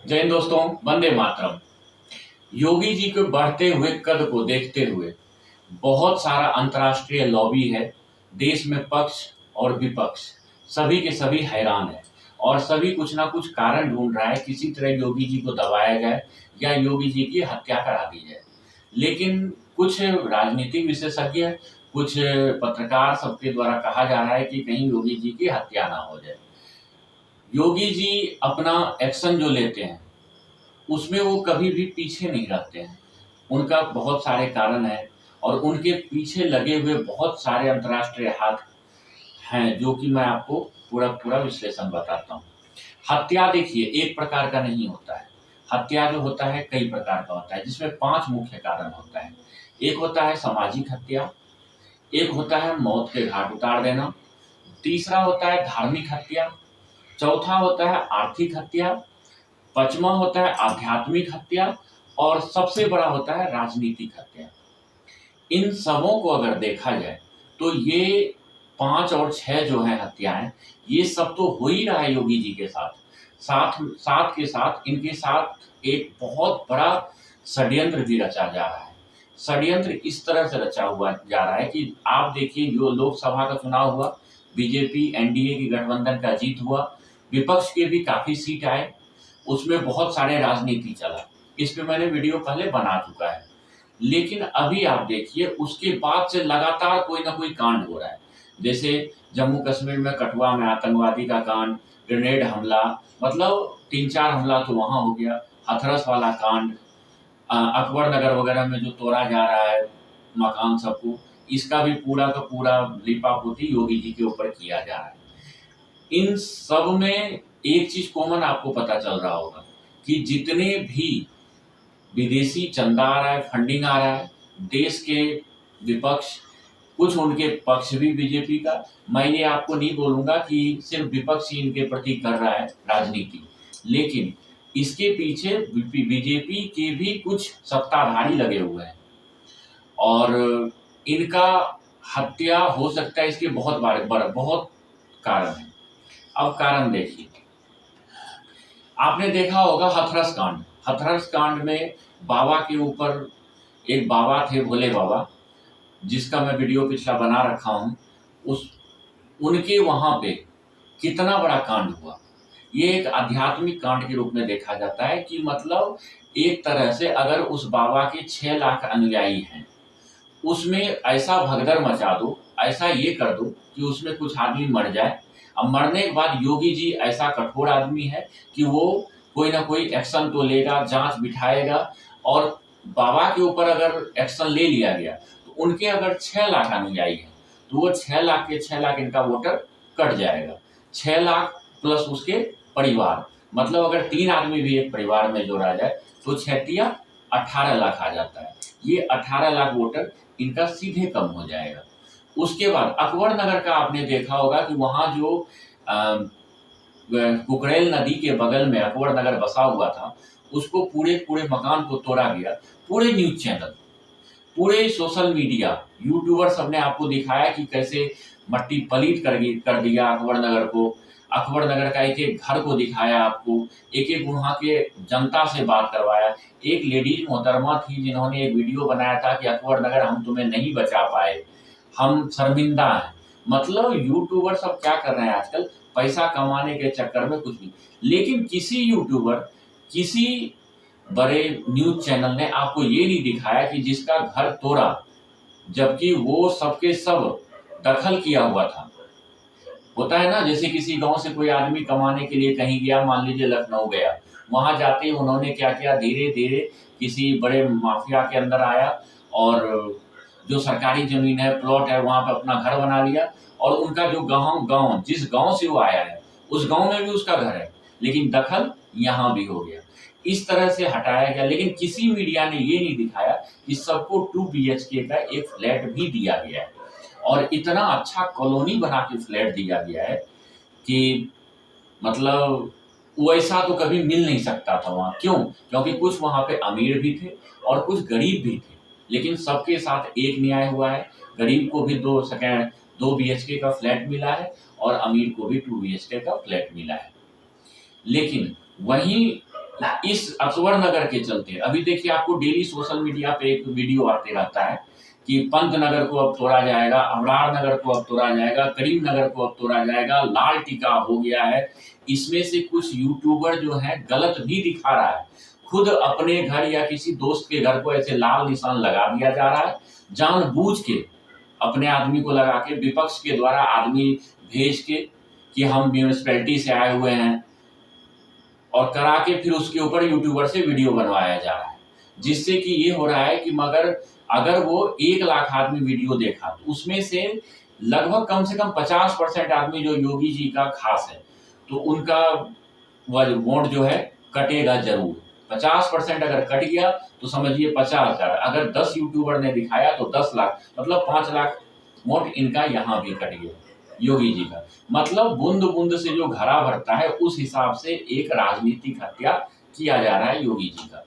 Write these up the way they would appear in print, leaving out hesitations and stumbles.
जय हिंद दोस्तों, वंदे मातरम। योगी जी के बढ़ते हुए कद को देखते हुए बहुत सारा अंतर्राष्ट्रीय लॉबी है। देश में पक्ष और विपक्ष सभी के सभी हैरान है और सभी कुछ ना कुछ कारण ढूंढ रहा है, किसी तरह योगी जी को दबाया जाए या योगी जी की हत्या करा दी जाए। लेकिन कुछ राजनीतिक विशेषज्ञ, कुछ पत्रकार सबके द्वारा कहा जा रहा है कि कहीं योगी जी की हत्या ना हो जाए। योगी जी अपना एक्शन जो लेते हैं उसमें वो कभी भी पीछे नहीं रहते हैं। उनका बहुत सारे कारण हैं और उनके पीछे लगे हुए बहुत सारे अंतर्राष्ट्रीय हाथ हैं, जो कि मैं आपको पूरा पूरा विश्लेषण बताता हूँ। हत्या देखिए एक प्रकार का नहीं होता है। हत्या जो होता है कई प्रकार का होता है, जिसमें 5 मुख्य कारण होता है। एक होता है सामाजिक हत्या, एक होता है मौत के घाट उतार देना, तीसरा होता है धार्मिक हत्या, चौथा होता है आर्थिक हत्या, पांचवा होता है आध्यात्मिक हत्या और सबसे बड़ा होता है राजनीतिक हत्या। इन सबों को अगर देखा जाए तो ये 5 और 6 जो है हत्याएं, ये सब तो हो ही रहा है योगी जी के साथ। साथ साथ के साथ इनके साथ एक बहुत बड़ा षड्यंत्र भी रचा जा रहा है। षड्यंत्र इस तरह से रचा हुआ जा रहा है कि आप देखिए, जो लोकसभा का चुनाव हुआ, बीजेपी एनडीए की गठबंधन का जीत हुआ, विपक्ष के भी काफी सीट आए, उसमें बहुत सारे राजनीति चला। इस पे मैंने वीडियो पहले बना चुका है। लेकिन अभी आप देखिए, उसके बाद से लगातार कोई ना कोई कांड हो रहा है। जैसे जम्मू कश्मीर में कठुआ में आतंकवादी का कांड, ग्रेनेड हमला, मतलब 3-4 हमला तो वहां हो गया। हाथरस वाला कांड, अकबर नगर वगैरह में जो तोड़ा जा रहा है मकान सबको, इसका भी पूरा का पूरा लीपापोती योगी जी के ऊपर किया जा रहा है। इन सब में एक चीज कॉमन आपको पता चल रहा होगा कि जितने भी विदेशी चंदा आ रहा है, फंडिंग आ रहा है, देश के विपक्ष, कुछ उनके पक्ष भी बीजेपी का, मैं ये आपको नहीं बोलूंगा कि सिर्फ विपक्ष ही इनके प्रति कर रहा है राजनीति, लेकिन इसके पीछे बीजेपी के भी कुछ सत्ताधारी लगे हुए हैं और इनका हत्या हो सकता है। इसके बहुत बड़े बहुत कारण है। अब कारण देखिए, आपने देखा होगा हाथरस कांड। हाथरस कांड में बाबा के ऊपर, एक बाबा थे भोले बाबा, जिसका मैं वीडियो पिछला बना रखा हूं, उस उनके वहां पे कितना बड़ा कांड हुआ। ये एक आध्यात्मिक कांड के रूप में देखा जाता है कि मतलब एक तरह से अगर उस बाबा के 6 लाख अनुयायी हैं, उसमें ऐसा भगदड़ मचा दो, ऐसा ये कर दो कि उसमें कुछ आदमी मर जाए। अब मरने के बाद योगी जी ऐसा कठोर आदमी है कि वो कोई ना कोई एक्शन तो लेगा, जांच बिठाएगा, और बाबा के ऊपर अगर एक्शन ले लिया गया तो उनके अगर 6 लाख अनुयायी हैं तो वो 6 लाख के 6 लाख इनका वोटर कट जाएगा। 6 लाख प्लस उसके परिवार, मतलब अगर 3 आदमी भी एक परिवार में जोड़ा जाए तो 6 18 लाख आ जाता है। ये 18 लाख वोटर इनका सीधे कम हो जाएगा। उसके बाद अकबर नगर का आपने देखा होगा कि वहां जो कुकरेल नदी के बगल में अकबर नगर बसा हुआ था, उसको पूरे पूरे मकान को तोड़ा गया। पूरे न्यूज चैनल, पूरे सोशल मीडिया, यूट्यूबर सबने आपको दिखाया कि कैसे मट्टी पलीट कर दिया अकबर नगर को। अकबर नगर का एक एक घर को दिखाया आपको, एक एक वहां के जनता से बात करवाया। एक लेडीज मोहतरमा थी जिन्होंने एक वीडियो बनाया था कि अकबर नगर हम तुम्हें नहीं बचा पाए, हम शर्मिंदा हैं। मतलब यूट्यूबर सब क्या कर रहे हैं आजकल, पैसा कमाने के चक्कर में कुछ भी। लेकिन किसी यूट्यूबर, किसी बड़े न्यूज चैनल ने आपको ये नहीं दिखाया कि जिसका घर तोड़ा, जबकि वो सबके सब दखल किया हुआ था। होता है ना, जैसे किसी गांव से कोई आदमी कमाने के लिए कहीं गया, मान लीजिए लखनऊ गया, वहां जाते ही उन्होंने क्या किया, धीरे धीरे किसी बड़े माफिया के अंदर आया और जो सरकारी जमीन है, प्लॉट है, वहां पे अपना घर बना लिया। और उनका जो गांव जिस गांव से वो आया है उस गांव में भी उसका घर है, लेकिन दखल यहाँ भी हो गया। इस तरह से हटाया गया। लेकिन किसी मीडिया ने ये नहीं दिखाया कि सबको 2 BHK का एक फ्लैट भी दिया गया है और इतना अच्छा कॉलोनी बना के फ्लैट दिया गया है कि मतलब वैसा तो कभी मिल नहीं सकता था वहां। क्यों? क्योंकि कुछ वहां पे अमीर भी थे और कुछ गरीब भी थे, लेकिन सबके साथ एक न्याय हुआ है। गरीब को भी 2 BHK का फ्लैट मिला है और अमीर को भी 2 BHK का फ्लैट मिला है। लेकिन वहीं इस अकबर नगर के चलते अभी देखिए आपको डेली सोशल मीडिया पे एक वीडियो आते रहता है कि पंत नगर को अब तोड़ा जाएगा, अबरार नगर को अब तोड़ा जाएगा, करीम नगर को अब तोड़ा जाएगा, लाल टीका हो गया है। इसमें से कुछ यूट्यूबर जो है गलत भी दिखा रहा है, खुद अपने घर या किसी दोस्त के घर को ऐसे लाल निशान लगा दिया जा रहा है, जानबूझ के अपने आदमी को लगा के, विपक्ष के द्वारा आदमी भेज के कि हम म्यूनिसपैलिटी से आए हुए हैं और करा के फिर उसके ऊपर यूट्यूबर से वीडियो बनवाया जा रहा है, जिससे कि ये हो रहा है कि मगर अगर वो 1 लाख आदमी वीडियो देखा तो उसमें से लगभग कम से कम 50% आदमी जो योगी जी का खास है तो उनका वोट जो है कटेगा जरूर। 50% अगर कट गया तो समझिए 50,000, अगर 10 यूट्यूबर ने दिखाया तो 10 लाख, मतलब 5 लाख वोट इनका यहाँ भी कट गया योगी जी का। मतलब बूंद बूंद से जो घड़ा भरता है उस हिसाब से एक राजनीतिक हत्या किया जा रहा है योगी जी का,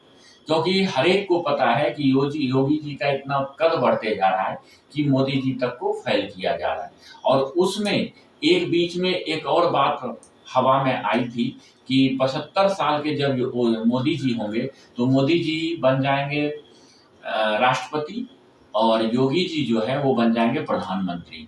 क्योंकि हर एक को पता है कि योगी जी का इतना कद बढ़ते जा रहा है कि मोदी जी तक को फैल किया जा रहा है। और उसमें एक बीच में एक और बात हवा में आई थी कि 75 साल के जब मोदी जी होंगे तो मोदी जी बन जाएंगे राष्ट्रपति और योगी जी जो है वो बन जाएंगे प्रधानमंत्री।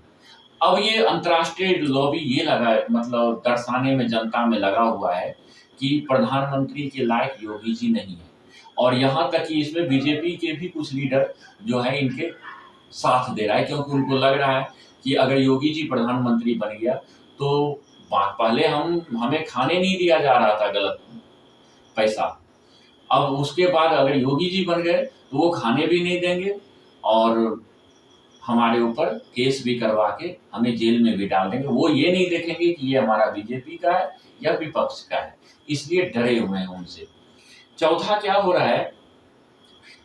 अब ये अंतर्राष्ट्रीय लॉबी ये लगा, मतलब दर्शाने में जनता में लगा हुआ है कि प्रधानमंत्री के लायक योगी जी नहीं है, और यहाँ तक कि इसमें बीजेपी के भी कुछ लीडर जो है इनके साथ दे रहा है, क्योंकि उनको लग रहा है कि अगर योगी जी प्रधानमंत्री बन गया तो पहले हमें खाने नहीं दिया जा रहा था गलत पैसा, अब उसके बाद अगर योगी जी बन गए तो वो खाने भी नहीं देंगे और हमारे ऊपर केस भी करवा के हमें जेल में भी डाल देंगे। वो ये नहीं देखेंगे कि ये हमारा बीजेपी का है या विपक्ष का है, इसलिए डरे हुए हैं उनसे। चौथा क्या हो रहा है,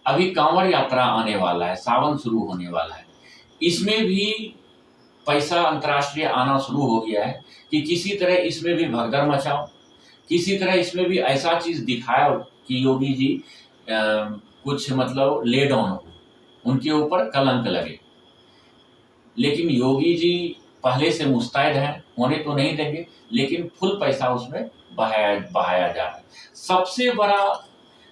अभी कांवड़ यात्रा आने वाला है, सावन शुरू होने वाला है, इसमें भी पैसा अंतर्राष्ट्रीय आना शुरू हो गया है कि किसी तरह इसमें भी भगदड़ मचाओ, किसी तरह इसमें भी ऐसा चीज दिखाया कि योगी जी कुछ मतलब ले डाउन हो, उनके ऊपर कलंक लगे। लेकिन योगी जी पहले से मुस्तैद हैं, होने तो नहीं देंगे, लेकिन फुल पैसा उसमें बहाया जा रहा है। सबसे बड़ा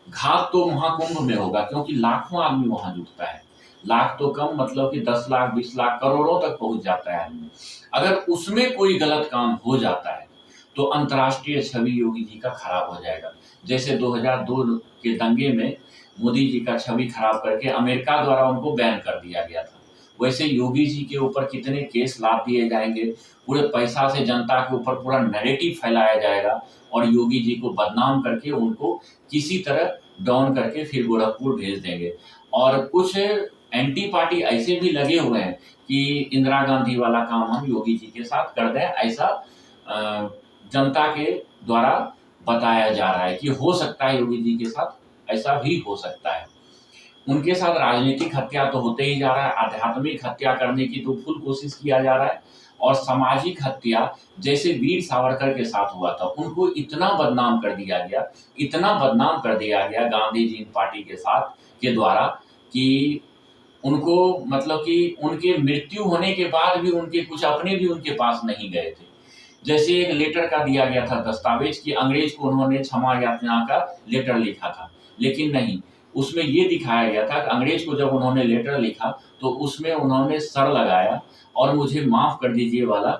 घात तो महाकुंभ में होगा, क्योंकि लाखों आदमी वहां जुटता है, लाख तो कम मतलब कि 10 लाख 20 लाख करोड़ों तक पहुंच जाता है आदमी। अगर उसमें कोई गलत काम हो जाता है तो अंतर्राष्ट्रीय छवि योगी जी का खराब हो जाएगा। जैसे 2002 के दंगे में मोदी जी का छवि खराब करके अमेरिका द्वारा उनको बैन कर दिया गया था, वैसे योगी जी के ऊपर कितने केस लाद दिए जाएंगे, पूरे पैसा से जनता के ऊपर पूरा नैरेटिव फैलाया जाएगा और योगी जी को बदनाम करके उनको किसी तरह डाउन करके फिर गोरखपुर भेज देंगे। और कुछ एंटी पार्टी ऐसे भी लगे हुए हैं कि इंदिरा गांधी वाला काम हम योगी जी के साथ कर दें, ऐसा जनता के द्वारा बताया जा रहा है कि हो सकता है योगी जी के साथ ऐसा भी हो सकता है। उनके साथ राजनीतिक हत्या तो होते ही जा रहा है, आध्यात्मिक हत्या करने की तो फुल कोशिश किया जा रहा है, और सामाजिक हत्या जैसे वीर सावरकर के साथ हुआ था, उनको इतना बदनाम कर दिया गया, इतना बदनाम कर दिया गया गांधी जी पार्टी के साथ के द्वारा कि उनको मतलब कि उनके मृत्यु होने के बाद भी उनके कुछ अपने भी उनके पास नहीं गए थे। जैसे एक लेटर का दिया गया था दस्तावेज कि अंग्रेज को उन्होंने क्षमा याचना का लेटर लिखा था, लेकिन नहीं, उसमें ये दिखाया गया था कि अंग्रेज को जब उन्होंने लेटर लिखा तो उसमें उन्होंने सर लगाया और मुझे माफ कर दीजिए वाला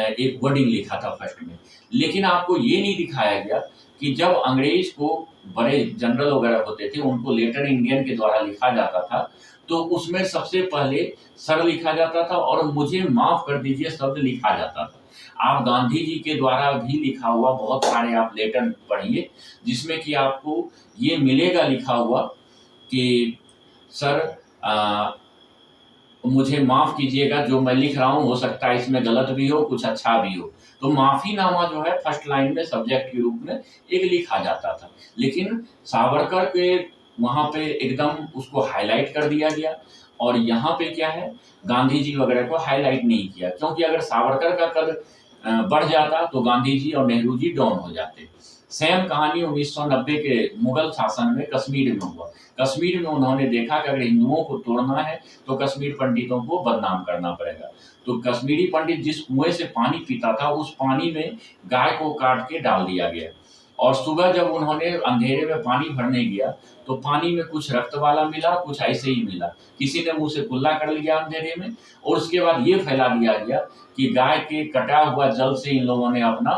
एक वर्डिंग लिखा था फर्स्ट में। लेकिन आपको ये नहीं दिखाया गया कि जब अंग्रेज को बड़े जनरल वगैरह होते थे उनको लेटर इंडियन के द्वारा लिखा जाता था तो उसमें सबसे पहले सर लिखा जाता था और मुझे माफ कर दीजिए शब्द लिखा जाता था। आप गांधी जी के द्वारा भी लिखा हुआ बहुत सारे आप लेटर पढ़िए जिसमें कि आपको ये मिलेगा लिखा हुआ कि सर मुझे माफ कीजिएगा, जो मैं लिख रहा हूँ हो सकता है इसमें गलत भी हो कुछ अच्छा भी हो। तो माफीनामा जो है फर्स्ट लाइन में सब्जेक्ट के रूप में एक लिखा जाता था, लेकिन सावरकर के वहां पे एकदम उसको हाईलाइट कर दिया गया और यहाँ पे क्या है गांधी जी वगैरह को हाईलाइट नहीं किया, क्योंकि अगर सावरकर का कद बढ़ जाता तो गांधी जी और नेहरू जी डाउन हो जाते। सेम कहानी 1990 के मुगल शासन में कश्मीर में हुआ। कश्मीर में उन्होंने देखा कि अगर हिंदुओं को तोड़ना है तो कश्मीर पंडितों को बदनाम करना पड़ेगा, तो कश्मीरी पंडित जिस कुएं से पानी पीता था उस पानी में गाय को काट के डाल दिया गया और सुबह जब उन्होंने अंधेरे में पानी भरने गया तो पानी में कुछ रक्त वाला मिला, कुछ ऐसे ही मिला। किसी ने मुंह से कुल्ला कर लिया अंधेरे में, और उसके बाद ये फैला दिया गया कि गाय के कटा हुआ जल से इन लोगों ने अपना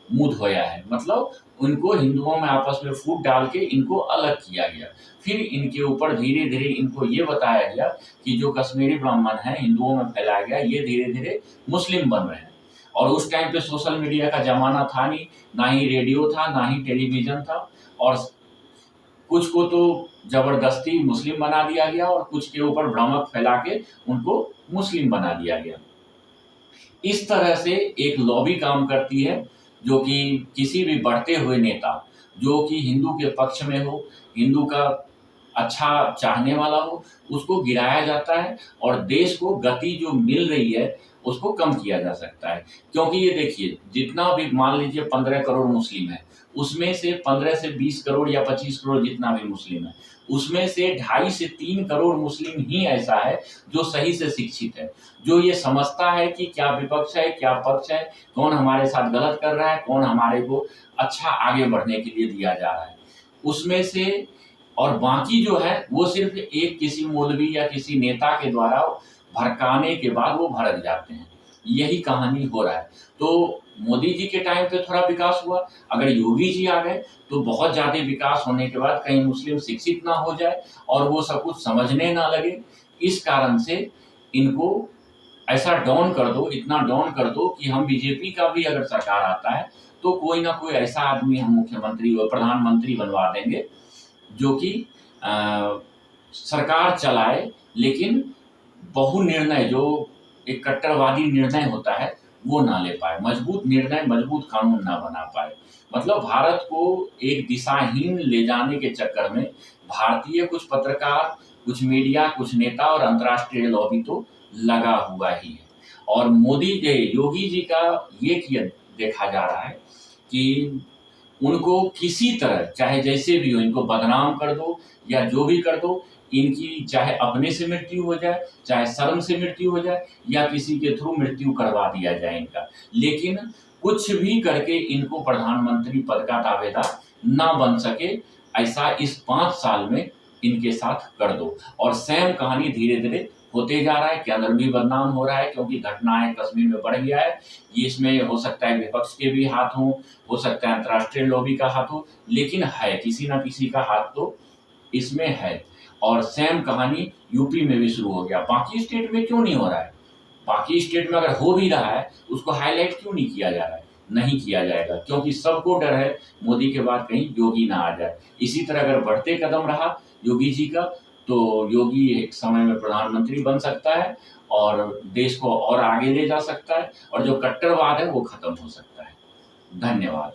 मुंह धोया है। मतलब उनको हिंदुओं में आपस में फूट डाल के इनको अलग किया गया। फिर इनके ऊपर धीरे धीरे इनको ये बताया गया कि जो कश्मीरी ब्राह्मण है हिंदुओं में फैलाया गया, ये धीरे धीरे मुस्लिम बन रहे हैं। और उस टाइम पे सोशल मीडिया का जमाना था नहीं, ना ही रेडियो था, ना ही टेलीविजन था, और कुछ को तो जबरदस्ती मुस्लिम बना दिया गया और कुछ के ऊपर भ्रामक फैला के उनको मुस्लिम बना दिया गया। इस तरह से एक लॉबी काम करती है, जो कि किसी भी बढ़ते हुए नेता जो कि हिंदू के पक्ष में हो, हिंदू का अच्छा चाहने वाला हो, उसको गिराया जाता है और देश को गति जो मिल रही है उसको कम किया जा सकता है। क्योंकि ये देखिए, जितना भी मान लीजिए 15 करोड़ मुस्लिम है, उसमें से 15 से 20 करोड़ या 25 करोड़ जितना भी मुस्लिम है, उसमें से 2.5 से 3 करोड़ मुस्लिम ही ऐसा है जो सही से शिक्षित है, जो ये समझता है कि क्या विपक्ष है, क्या पक्ष है, कौन हमारे साथ गलत कर रहा है, कौन हमारे को अच्छा आगे बढ़ने के लिए दिया जा रहा है। उसमें से और बाकी जो है वो सिर्फ एक किसी मौलवी या किसी नेता के द्वारा भड़काने के बाद वो भड़क जाते हैं। यही कहानी हो रहा है। तो मोदी जी के टाइम पे थोड़ा विकास हुआ, अगर योगी जी आ गए तो बहुत ज़्यादा विकास होने के बाद कहीं मुस्लिम शिक्षित ना हो जाए और वो सब कुछ समझने ना लगे। इस कारण से इनको ऐसा डाउन कर दो, इतना डाउन कर दो कि हम बीजेपी का भी अगर सरकार आता है तो कोई ना कोई ऐसा आदमी हम मुख्यमंत्री और प्रधानमंत्री बनवा देंगे जो कि सरकार चलाए, लेकिन बहु निर्णय जो एक कट्टरवादी निर्णय होता है वो ना ले पाए, मजबूत निर्णय, मजबूत कानून ना बना पाए। मतलब भारत को एक दिशाहीन ले जाने के चक्कर में भारतीय कुछ पत्रकार, कुछ मीडिया, कुछ नेता और अंतर्राष्ट्रीय लॉबी तो लगा हुआ ही है। और मोदी जी, योगी जी का ये किया देखा जा रहा है कि उनको किसी तरह चाहे जैसे भी हो इनको बदनाम कर दो या जो भी कर दो, इनकी चाहे अपने से मृत्यु हो जाए, चाहे शर्म से मृत्यु हो जाए या किसी के थ्रू मृत्यु करवा दिया जाए इनका, लेकिन कुछ भी करके इनको प्रधानमंत्री पद का दावेदार ना बन सके, ऐसा इस 5 साल में इनके साथ कर दो। और सेम कहानी धीरे धीरे होते जा रहा है, केंद्र भी बदनाम हो रहा है क्योंकि घटनाएं कश्मीर में बढ़ गया है। ये इसमें हो सकता है विपक्ष के भी हाथ हो सकता है अंतर्राष्ट्रीय लॉबी का हाथ हो, लेकिन है किसी ना किसी का हाथ तो इसमें है। और सेम कहानी यूपी में भी शुरू हो गया, बाकी स्टेट में क्यों नहीं हो रहा है? बाकी स्टेट में अगर हो भी रहा है उसको हाईलाइट क्यों नहीं किया जा रहा है? नहीं किया जाएगा क्योंकि सबको डर है मोदी के बाद कहीं योगी ना आ जाए। इसी तरह अगर बढ़ते कदम रहा योगी जी का तो योगी एक समय में प्रधानमंत्री बन सकता है और देश को और आगे ले जा सकता है और जो कट्टरवाद है वो खत्म हो सकता है। धन्यवाद।